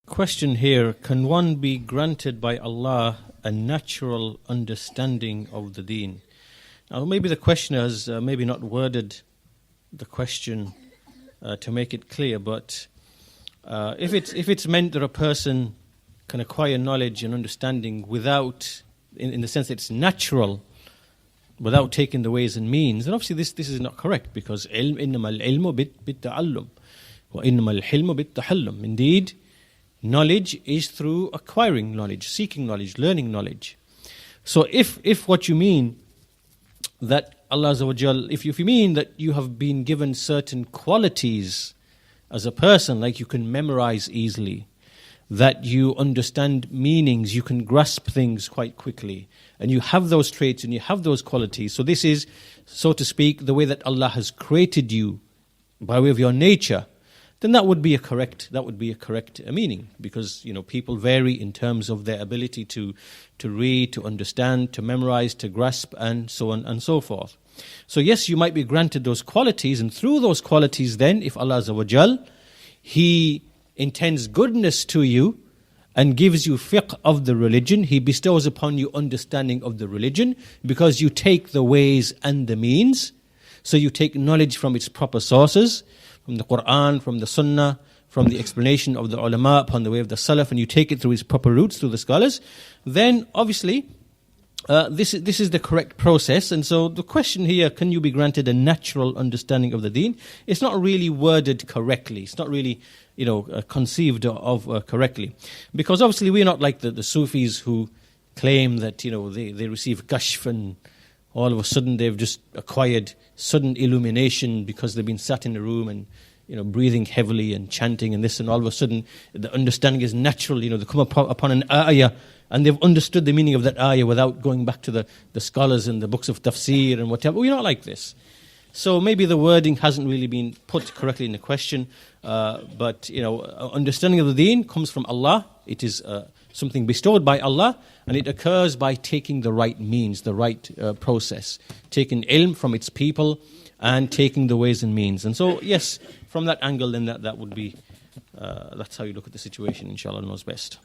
Question here, can one be granted by Allah a natural understanding of the Deen? Now maybe the questioner has maybe not worded the question to make it clear, but if it's meant that a person can acquire knowledge and understanding without, in the sense that it's natural, without taking the ways and means, then obviously this is not correct, because إِنَّمَا الْعِلْمُ بِالتَّعَلُّمِ وَإِنَّمَا الْحِلْمُ بِالتَّحَلُّمِ. Indeed, knowledge is through acquiring knowledge, seeking knowledge, learning knowledge. So if what you mean that Allah Azza wa Jal, if you mean that you have been given certain qualities as a person, like you can memorize easily, that you understand meanings, you can grasp things quite quickly, and you have those traits and you have those qualities. So this is, so to speak, the way that Allah has created you by way of your nature. Then that would be a correct meaning, because people vary in terms of their ability to read, to understand, to memorize, to grasp, and so on and so forth. So yes, you might be granted those qualities, and through those qualities then, if Allah Azza wa Jal, He intends goodness to you and gives you fiqh of the religion, He bestows upon you understanding of the religion, because you take the ways and the means. So you take knowledge from its proper sources, from the Quran, from the Sunnah, from the explanation of the ulama upon the way of the Salaf, and you take it through its proper roots, through the scholars, then obviously this is the correct process. And so the question here, can you be granted a natural understanding of the Deen? It's not really worded correctly. It's not really conceived of correctly. Because obviously we're not like the Sufis who claim that they receive kashf and all of a sudden they've just acquired sudden illumination because they've been sat in a room and breathing heavily and chanting and this, and all of a sudden the understanding is natural. They come upon an ayah and they've understood the meaning of that ayah without going back to the scholars and the books of tafsir and whatever. We're not like this. So maybe the wording hasn't really been put correctly in the question, but understanding of the Deen comes from Allah. It is something bestowed by Allah, and it occurs by taking the right means, the right process, taking ilm from its people and taking the ways and means. And so, yes, from that angle, then that would be, that's how you look at the situation, inshallah, knows best.